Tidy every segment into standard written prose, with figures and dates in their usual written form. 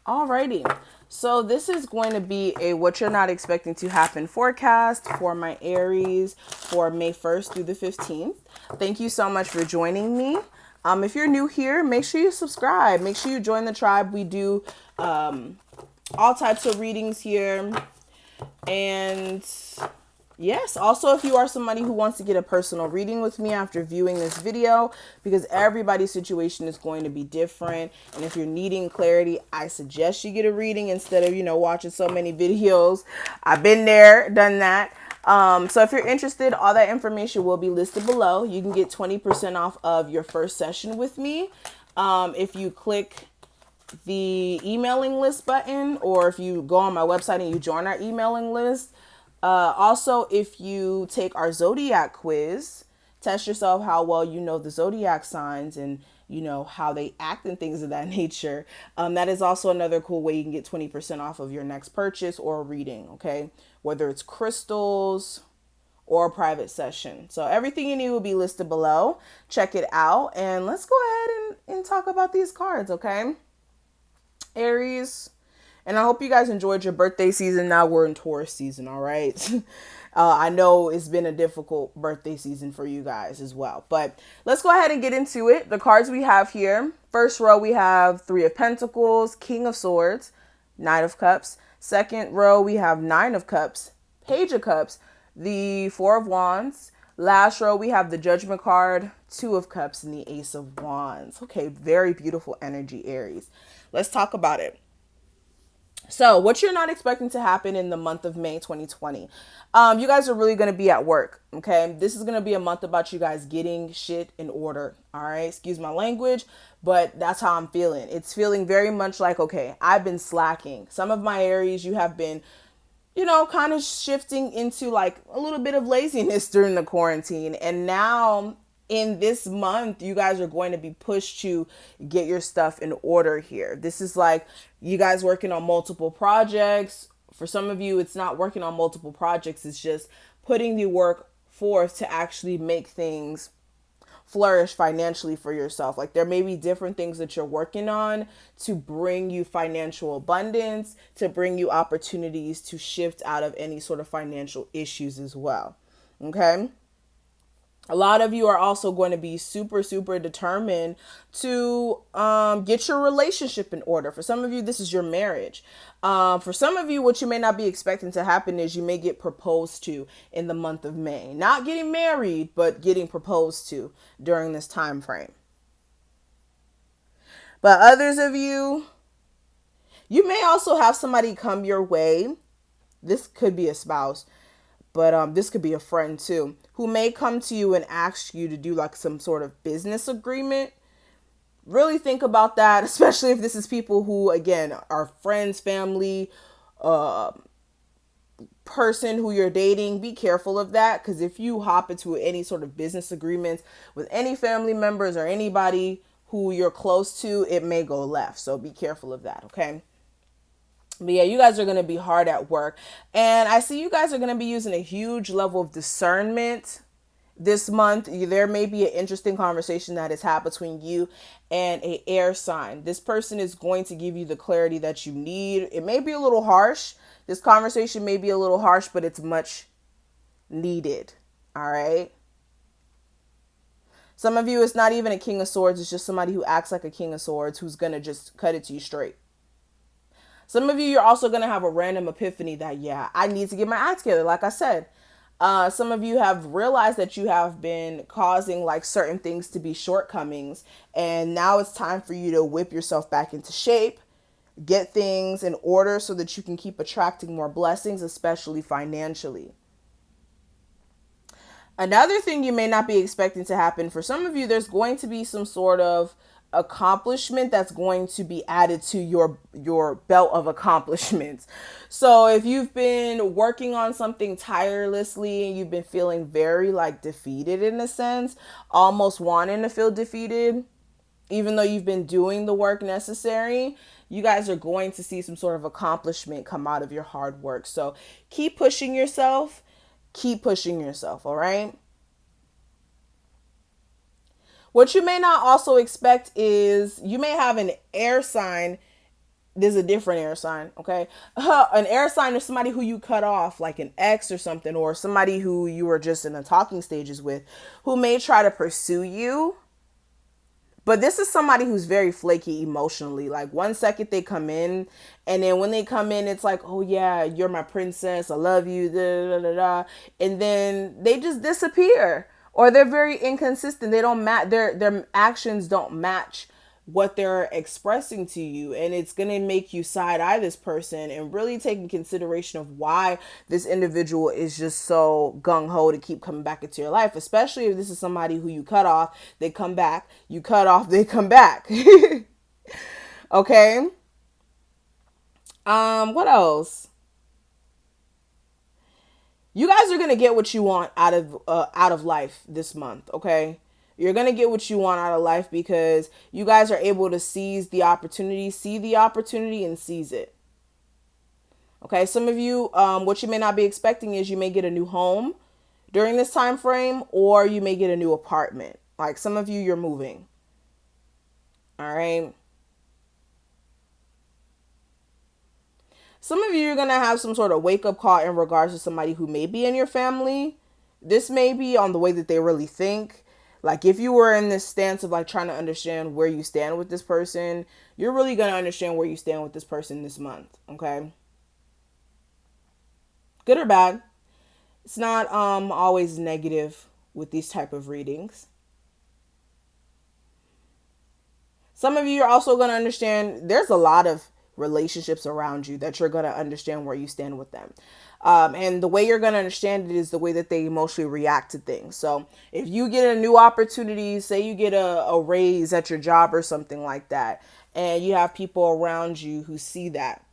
Alrighty, so this is going to be a what you're not expecting to happen forecast for my Aries for May 1st through the 15th. Thank you so much for joining me. If you're new here, make sure you subscribe. Make sure you join the tribe. We do all types of readings here. And yes, also if you are somebody who wants to get a personal reading with me after viewing this video, because everybody's situation is going to be different. And if you're needing clarity, I suggest you get a reading instead of, watching so many videos. I've been there, done that. So if you're interested, all that information will be listed below. You can get 20% off of your first session with me. If you click the emailing list button, or if you go on my website and you join our emailing list. Also, if you take our zodiac quiz, test yourself how well you know the zodiac signs and how they act and things of that nature. That is also another cool way you can get 20% off of your next purchase or reading, okay? Whether it's crystals or a private session. So everything you need will be listed below. Check it out, and let's go ahead and talk about these cards, okay? Aries, and I hope you guys enjoyed your birthday season. Now we're in Taurus season, all right? I know it's been a difficult birthday season for you guys as well, but let's go ahead and get into it. The cards we have here, first row we have Three of Pentacles, King of Swords, Knight of Cups. Second row we have Nine of Cups, Page of Cups, the Four of Wands. Last row we have the Judgment card, Two of Cups, and the Ace of Wands. Okay, very beautiful energy, Aries. Let's talk about it. So what you're not expecting to happen in the month of May 2020. You guys are really going to be at work. Okay. This is going to be a month about you guys getting shit in order. All right. Excuse my language, but that's how I'm feeling. It's feeling very much like, okay, I've been slacking. Some of my Aries, you have been, kind of shifting into like a little bit of laziness during the quarantine. And now in this month, you guys are going to be pushed to get your stuff in order here. This is like you guys working on multiple projects. For some of you, it's not working on multiple projects. It's just putting the work forth to actually make things flourish financially for yourself. Like there may be different things that you're working on to bring you financial abundance, to bring you opportunities to shift out of any sort of financial issues as well. Okay. A lot of you are also going to be super, super determined to get your relationship in order. For some of you, this is your marriage. For some of you, what you may not be expecting to happen is you may get proposed to in the month of May. Not getting married, but getting proposed to during this time frame. But others of you, you may also have somebody come your way. This could be a spouse, but this could be a friend too, who may come to you and ask you to do like some sort of business agreement. Really think about that, especially if this is people who, again, are friends, family, person who you're dating. Be careful of that, because if you hop into any sort of business agreements with any family members or anybody who you're close to, it may go left. So be careful of that, okay? But yeah, you guys are going to be hard at work. And I see you guys are going to be using a huge level of discernment this month. There may be an interesting conversation that is had between you and a air sign. This person is going to give you the clarity that you need. It may be a little harsh. This conversation may be a little harsh, but it's much needed. All right. Some of you, it's not even a King of Swords. It's just somebody who acts like a King of Swords who's going to just cut it to you straight. Some of you, you're also going to have a random epiphany that, yeah, I need to get my act together. Like I said, some of you have realized that you have been causing like certain things to be shortcomings. And now it's time for you to whip yourself back into shape, get things in order so that you can keep attracting more blessings, especially financially. Another thing you may not be expecting to happen for some of you, there's going to be some sort of accomplishment that's going to be added to your belt of accomplishments. So if you've been working on something tirelessly and you've been feeling very like defeated in a sense, almost wanting to feel defeated, even though you've been doing the work necessary, you guys are going to see some sort of accomplishment come out of your hard work. So keep pushing yourself. Keep pushing yourself, all right? What you may not also expect is you may have an air sign There's a different air sign, okay? An air sign is somebody who you cut off, like an ex or something, or somebody who you were just in the talking stages with, who may try to pursue you. But this is somebody who's very flaky emotionally. Like 1 second they come in, and then when they come in, it's like, oh yeah, you're my princess, I love you, da da da da, and then they just disappear, or they're very inconsistent. They don't match, their actions don't match what they're expressing to you, and it's going to make you side eye this person and really take in consideration of why this individual is just so gung-ho to keep coming back into your life, especially if this is somebody who you cut off, they come back, you cut off, they come back. Okay. What else? You guys are going to get what you want out of life this month, okay? You're going to get what you want out of life because you guys are able to seize the opportunity, see the opportunity, and seize it. Okay, some of you, what you may not be expecting is you may get a new home during this time frame, or you may get a new apartment. Like some of you, you're moving. All right. Some of you are going to have some sort of wake-up call in regards to somebody who may be in your family. This may be on the way that they really think. Like if you were in this stance of like trying to understand where you stand with this person, you're really going to understand where you stand with this person this month, okay? Good or bad. It's not always negative with these type of readings. Some of you are also going to understand there's a lot of relationships around you that you're going to understand where you stand with them. And the way you're going to understand it is the way that they emotionally react to things. So if you get a new opportunity, say you get a raise at your job or something like that, and you have people around you who see that,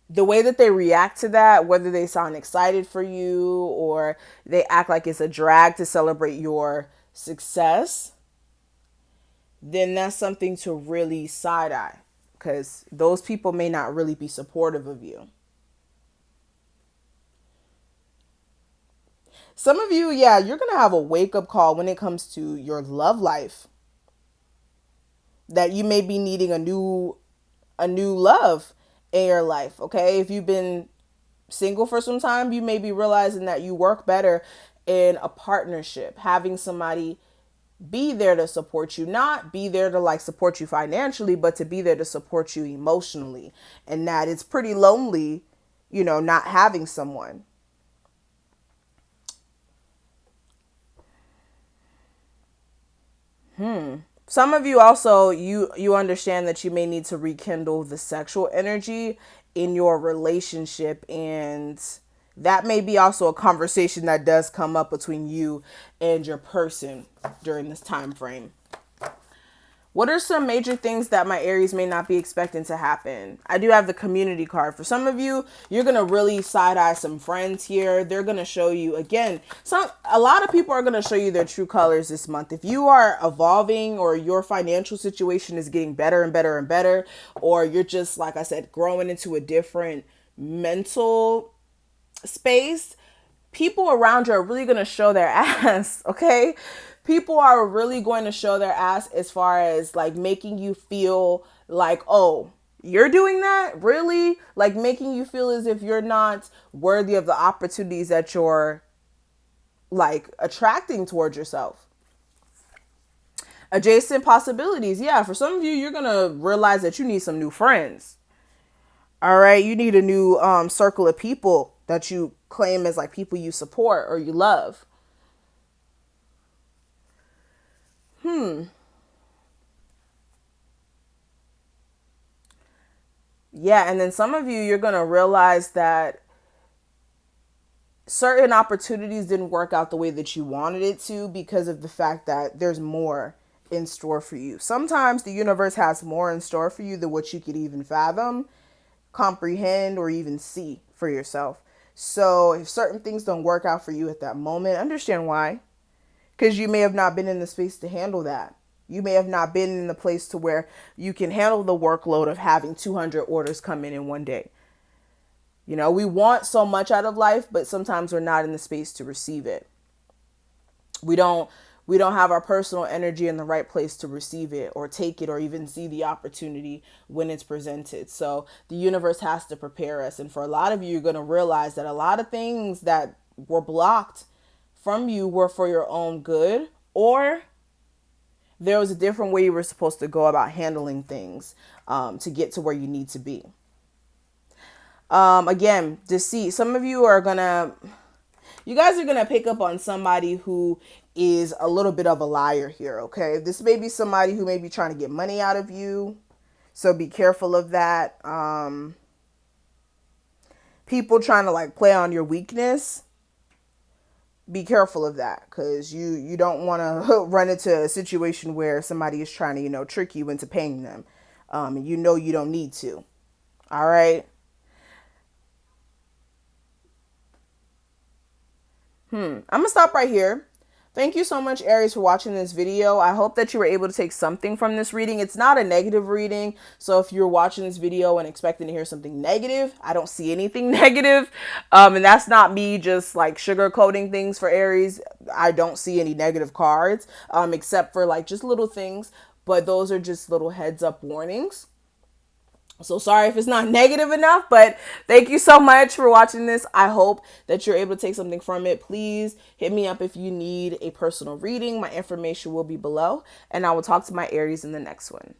the way that they react to that, whether they sound excited for you or they act like it's a drag to celebrate your success, then that's something to really side eye, because those people may not really be supportive of you. Some of you, yeah, you're going to have a wake-up call when it comes to your love life. That you may be needing a new love in your life, okay? If you've been single for some time, you may be realizing that you work better in a partnership, having somebody be there to support you, not be there to like support you financially, but to be there to support you emotionally. And that it's pretty lonely, not having someone. Some of you also, you understand that you may need to rekindle the sexual energy in your relationship, and that may be also a conversation that does come up between you and your person during this time frame. What are some major things that my Aries may not be expecting to happen? I do have the community card. For some of you, you're going to really side eye some friends here. They're going to show you, again, a lot of people are going to show you their true colors this month. If you are evolving, or your financial situation is getting better and better and better, or you're just, like I said, growing into a different mental space, people around you are really going to show their ass, okay? People are really going to show their ass as far as like making you feel like, oh, you're doing that? Really? Like making you feel as if you're not worthy of the opportunities that you're like attracting towards yourself. Adjacent possibilities. Yeah, for some of you, you're going to realize that you need some new friends. All right, you need a new circle of people that you claim as like people you support or you love. Yeah, and then some of you, you're going to realize that certain opportunities didn't work out the way that you wanted it to because of the fact that there's more in store for you. Sometimes the universe has more in store for you than what you could even fathom, comprehend, or even see for yourself. So if certain things don't work out for you at that moment, understand why. Because you may have not been in the space to handle that. You may have not been in the place to where you can handle the workload of having 200 orders come in one day. We want so much out of life, but sometimes we're not in the space to receive it. We don't we don't have our personal energy in the right place to receive it or take it or even see the opportunity when it's presented. So the universe has to prepare us. And for a lot of you, you're going to realize that a lot of things that were blocked from you were for your own good, or there was a different way you were supposed to go about handling things to get to where you need to be. Again, deceit. Some of you are you guys are gonna pick up on somebody who is a little bit of a liar here. Okay, this may be somebody who may be trying to get money out of you, so be careful of that. People trying to like play on your weakness, be careful of that, because you don't want to run into a situation where somebody is trying to trick you into paying them, and you don't need to. All right. I'm gonna stop right here. Thank you so much, Aries, for watching this video. I hope that you were able to take something from this reading. It's not a negative reading, so if you're watching this video and expecting to hear something negative, I don't see anything negative. And that's not me just like sugarcoating things for Aries. I don't see any negative cards, except for like just little things, but those are just little heads up warnings. So sorry if it's not negative enough, but thank you so much for watching this. I hope that you're able to take something from it. Please hit me up if you need a personal reading. My information will be below, and I will talk to my Aries in the next one.